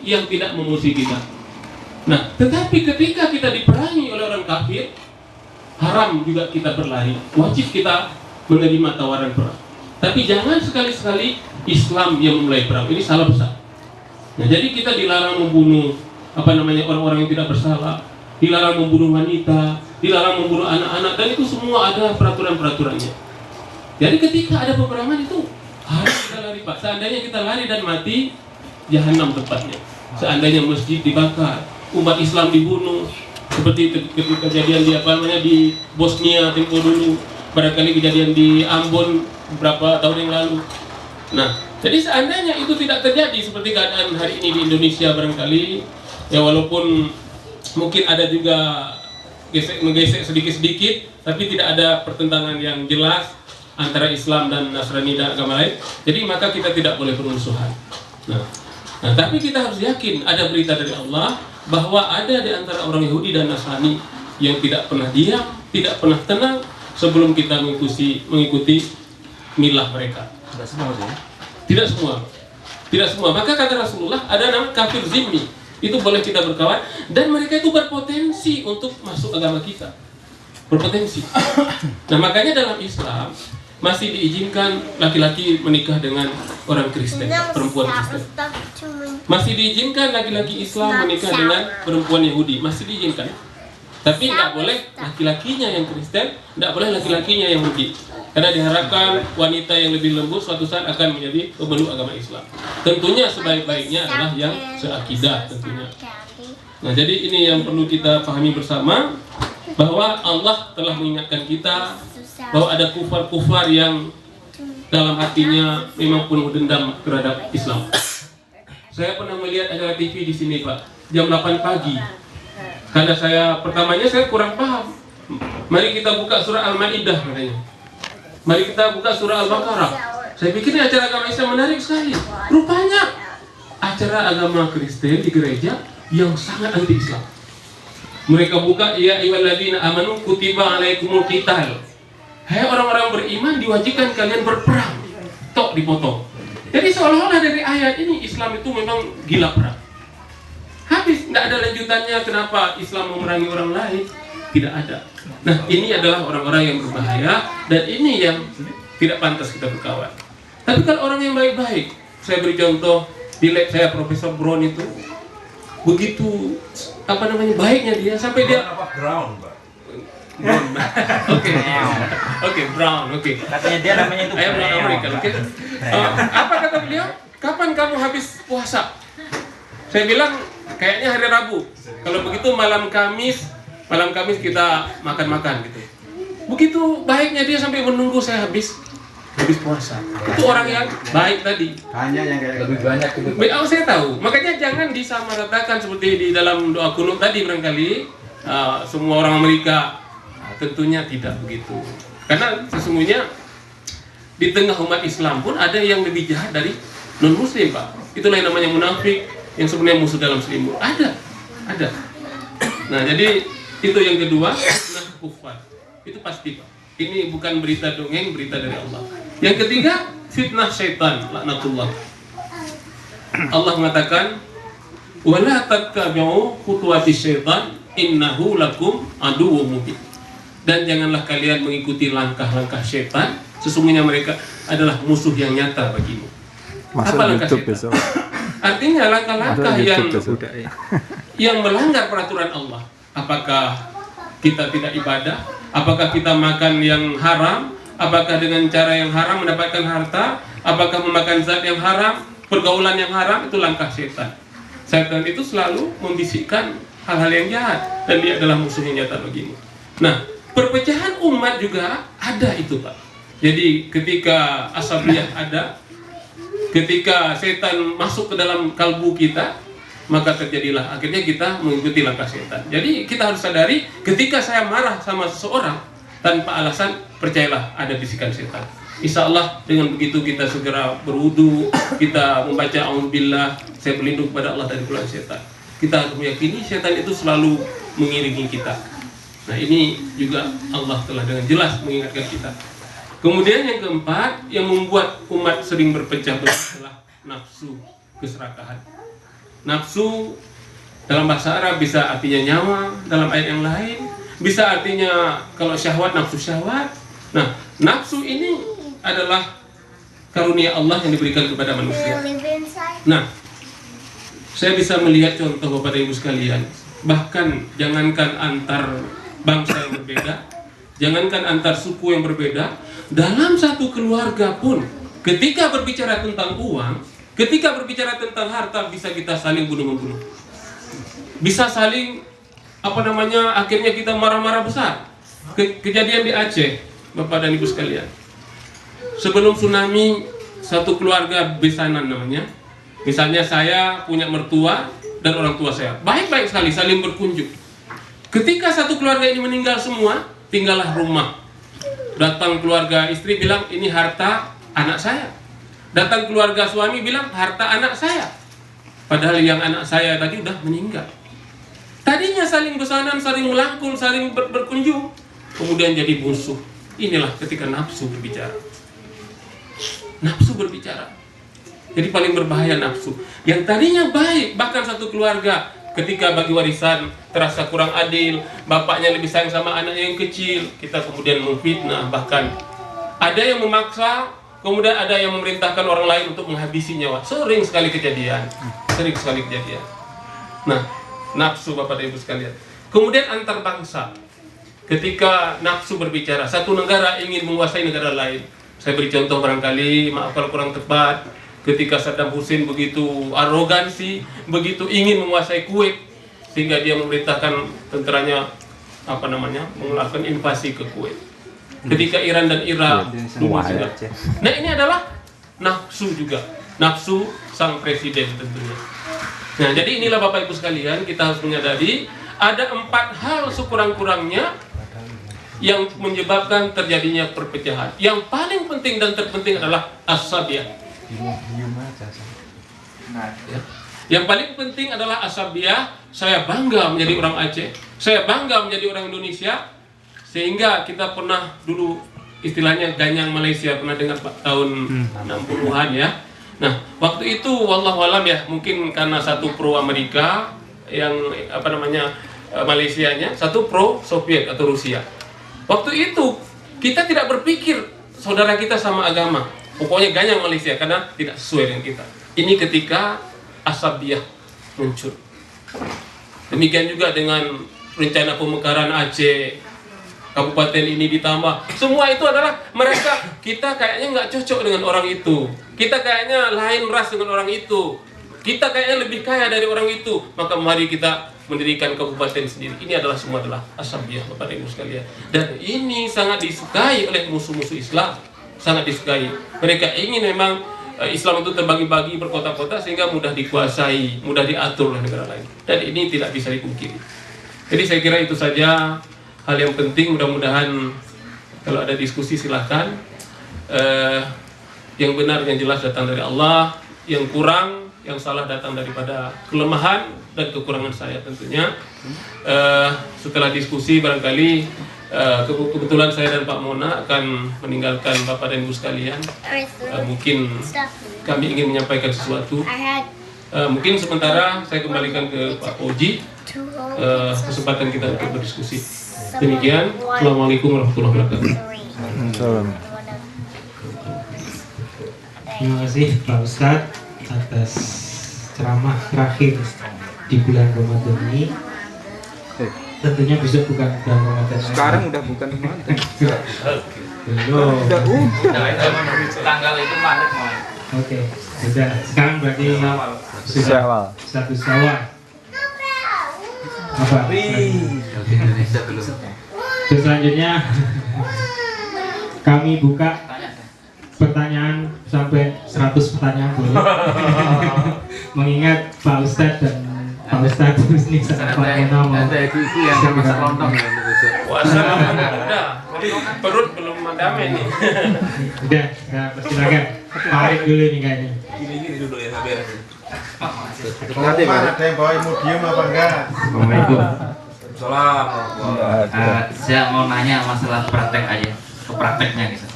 yang tidak memusuhi kita. Nah, tetapi ketika kita diperangi oleh orang kafir, haram juga kita berlari. Wajib kita menerima tawaran perang. Tapi jangan sekali-sekali Islam yang memulai perang. Ini salah besar. Nah, jadi kita dilarang membunuh orang-orang yang tidak bersalah, dilarang membunuh wanita, dilarang membunuh anak-anak, dan itu semua ada peraturan-peraturannya. Jadi ketika ada peperangan itu harus kita lari, Pak. Seandainya kita lari dan mati, jahanam tempatnya. Seandainya masjid dibakar, umat Islam dibunuh, seperti ketika kejadian di Bosnia tempo dulu, barangkali kejadian di Ambon beberapa tahun yang lalu. Nah, jadi seandainya itu tidak terjadi seperti keadaan hari ini di Indonesia barangkali, ya walaupun mungkin ada juga menggesek sedikit-sedikit, tapi tidak ada pertentangan yang jelas antara Islam dan Nasrani dan agama lain. Jadi maka kita tidak boleh bermusuhan. Nah, tapi kita harus yakin ada berita dari Allah bahwa ada di antara orang Yahudi dan Nasrani yang tidak pernah diam, tidak pernah tenang sebelum kita mengikuti milah mereka. Tidak semua sih. Tidak semua. Maka kata Rasulullah ada nama kafir zimmi. Itu boleh kita berkawan dan mereka itu berpotensi untuk masuk agama kita. Berpotensi. Nah, makanya dalam Islam masih diizinkan laki-laki menikah dengan orang Kristen, perempuan Kristen. Masih diizinkan laki-laki Islam menikah dengan perempuan Yahudi, masih diizinkan. Tapi tidak boleh laki-lakinya yang Kristen, tidak boleh laki-lakinya yang Yahudi. Karena diharapkan wanita yang lebih lembut suatu saat akan menjadi pemeluk agama Islam. Tentunya sebaik-baiknya adalah yang seakidah tentunya. Nah, jadi ini yang perlu kita pahami bersama, bahwa Allah telah mengingatkan kita bahwa ada kufar-kufar yang dalam hatinya memang penuh dendam terhadap Islam. Saya pernah melihat acara TV di sini, Pak, jam 8 pagi. Karena pertamanya saya kurang paham. Mari kita buka surah Al-Maidah katanya. Mari kita buka surah Al-Baqarah. Saya pikir ini acara agama Islam menarik sekali. Rupanya acara agama Kristen di gereja yang sangat anti-Islam. Mereka buka, ya ayyuhalladzina amanu kutiba alaikumul qital. Hai orang-orang beriman, diwajibkan kalian berperang. Tok dipotong. Jadi seolah-olah dari ayat ini Islam itu memang gila perang. Habis, tidak ada lanjutannya kenapa Islam memerangi orang lain. Tidak ada. Nah, ini adalah orang-orang yang berbahaya dan ini yang tidak pantas kita berkawan. Tapi kalau orang yang baik-baik, saya beri contoh di lab saya Profesor Brown itu begitu baiknya dia sampai dia Brown, Pak. Oke, Brown. Katanya dia namanya itu Brown Amerika. Oke. Apa kata beliau? Kapan kamu habis puasa? Saya bilang kayaknya hari Rabu. Kalau begitu malam Kamis kita makan-makan gitu. Begitu baiknya dia sampai menunggu saya habis puasa. Itu orang yang baik tadi. Hanya yang kayak lebih banyak gitu. Saya tahu. Makanya jangan disamaratakan seperti di dalam doa kunut tadi barangkali semua orang Amerika. Tentunya tidak begitu. Karena sesungguhnya di tengah umat Islam pun ada yang lebih jahat dari non-muslim, Pak. Itulah yang namanya munafik, yang sebenarnya musuh dalam selimut. Ada. Nah, jadi itu yang kedua, fitnah kufar. Itu pasti, Pak. Ini bukan berita dongeng, berita dari Allah. Yang ketiga, fitnah syaitan, laknatullah. Allah mengatakan, "Wala tattabi'u khutuwati syaitan, innahu lakum aduwwum mubin." Dan janganlah kalian mengikuti langkah-langkah syaitan, sesungguhnya mereka adalah musuh yang nyata bagimu. Apa langkah syaitan? Artinya langkah-langkah yang melanggar peraturan Allah. Apakah kita tidak ibadah? Apakah kita makan yang haram? Apakah dengan cara yang haram mendapatkan harta? Apakah memakan zat yang haram? Pergaulan yang haram? Itu langkah syaitan. Syaitan itu selalu membisikkan hal-hal yang jahat dan dia adalah musuh yang nyata bagimu. Nah, perpecahan umat juga ada itu, Pak. Jadi ketika asabiyah ada, ketika setan masuk ke dalam kalbu kita, maka terjadilah akhirnya kita mengikuti langkah setan. Jadi kita harus sadari ketika saya marah sama seseorang tanpa alasan, percayalah ada bisikan setan. Insya Allah dengan begitu kita segera berwudu, kita membaca auzubillah, saya berlindung kepada Allah dari godaan setan. Kita harus meyakini setan itu selalu mengiringi kita. Nah, ini juga Allah telah dengan jelas mengingatkan kita. Kemudian yang keempat, yang membuat umat sering berpecah belah adalah nafsu keserakahan. Nafsu dalam bahasa Arab bisa artinya nyawa, dalam ayat yang lain bisa artinya kalau syahwat, nafsu syahwat. Nah, nafsu ini adalah karunia Allah yang diberikan kepada manusia. Nah, saya bisa melihat contoh Bapak dan Ibu sekalian, bahkan jangankan antar bangsa yang berbeda, jangankan antar suku yang berbeda, dalam satu keluarga pun ketika berbicara tentang uang, ketika berbicara tentang harta, bisa kita saling bunuh-membunuh, bisa saling akhirnya kita marah-marah besar. Kejadian di Aceh, Bapak dan Ibu sekalian, sebelum tsunami, satu keluarga besanan namanya. Misalnya saya punya mertua dan orang tua saya, baik-baik sekali, saling berkunjung. Ketika satu keluarga ini meninggal semua, tinggallah rumah. Datang keluarga istri bilang, ini harta anak saya. Datang keluarga suami bilang, harta anak saya. Padahal yang anak saya tadi udah meninggal. Tadinya saling besanan, saling melangkul, saling berkunjung, kemudian jadi musuh. Inilah ketika nafsu berbicara. Nafsu berbicara. Jadi paling berbahaya nafsu. Yang tadinya baik, bahkan satu keluarga ketika bagi warisan terasa kurang adil, bapaknya lebih sayang sama anaknya yang kecil, kita kemudian memfitnah, bahkan ada yang memaksa, kemudian ada yang memerintahkan orang lain untuk menghabisi nyawa. Sering sekali kejadian. Nah, nafsu Bapak dan Ibu sekalian. Kemudian antar bangsa, ketika nafsu berbicara, satu negara ingin menguasai negara lain. Saya beri contoh barangkali, maaf kalau kurang tepat, ketika Saddam Hussein begitu arogansi, begitu ingin menguasai Kuwait, sehingga dia memerintahkan tenteranya melakukan invasi ke Kuwait. Ketika Iran dan Irak dulu juga. Nah, ini adalah nafsu juga, nafsu sang presiden tentunya. Nah, jadi inilah Bapak Ibu sekalian, kita harus menyadari ada 4 hal sekurang-kurangnya yang menyebabkan terjadinya perpecahan. Yang paling penting dan terpenting adalah asabiyah. Yang paling penting adalah asabiyah. Saya bangga menjadi orang Aceh, saya bangga menjadi orang Indonesia, sehingga kita pernah dulu istilahnya ganyang Malaysia, pernah dengar tahun 60-an ya. Nah, waktu itu wallahualam ya, mungkin karena satu pro Amerika yang Malaysianya, satu pro Soviet atau Rusia. Waktu itu kita tidak berpikir saudara kita sama agama, pokoknya ganyang Malaysia karena tidak sesuai dengan kita. Ini ketika asabiyah muncul. Demikian juga dengan rencana pemekaran Aceh, kabupaten ini ditambah, semua itu adalah mereka, kita kayaknya nggak cocok dengan orang itu, kita kayaknya lain ras dengan orang itu, kita kayaknya lebih kaya dari orang itu, maka mari kita mendirikan kabupaten sendiri. Ini adalah semua adalah asabiyah Bapak dan Ibu sekalian, dan ini sangat disukai oleh musuh-musuh Islam, sangat disukai. Mereka ingin memang Islam itu terbagi-bagi berkota-kota sehingga mudah dikuasai, mudah diatur oleh negara lain, dan ini tidak bisa dipungkiri. Jadi saya kira itu saja hal yang penting. Mudah-mudahan kalau ada diskusi silahkan. Yang benar, yang jelas datang dari Allah. Yang kurang, yang salah datang daripada kelemahan dan kekurangan saya tentunya. Setelah diskusi barangkali kebetulan saya dan Pak Mona akan meninggalkan Bapak dan Ibu sekalian. Mungkin kami ingin menyampaikan sesuatu. Mungkin sementara saya kembalikan ke Pak Oji kesempatan kita untuk berdiskusi. Demikian, Assalamualaikum warahmatullahi wabarakatuh. Terima kasih Pak Ustadz atas ceramah terakhir di bulan Ramadan ini. Tentunya besok bukan bulan Ramadan. Sekarang udah bukan Ramadan. Belum. Tanggal itu Maret mau. Oke, sudah. Sekarang berarti sudah satu Syawal. Apa? Indonesia belum. Terus selanjutnya kami buka pertanyaan sampai 100 pertanyaan boleh. Mengingat Pak Ustadz dan Pak Ustadz Husni sama Pak Mona mau ada isi yang masak lontong ya besok. Puasa udah, perut belum damai nih. Udah, persilakan. Pak Arif dulu nih kayaknya. Gini duduk ya, beres. Nanti ada yang bawa Imudium apa enggak? Assalamualaikum. Salam. Saya mau nanya masalah praktek aja, ke prakteknya gitu.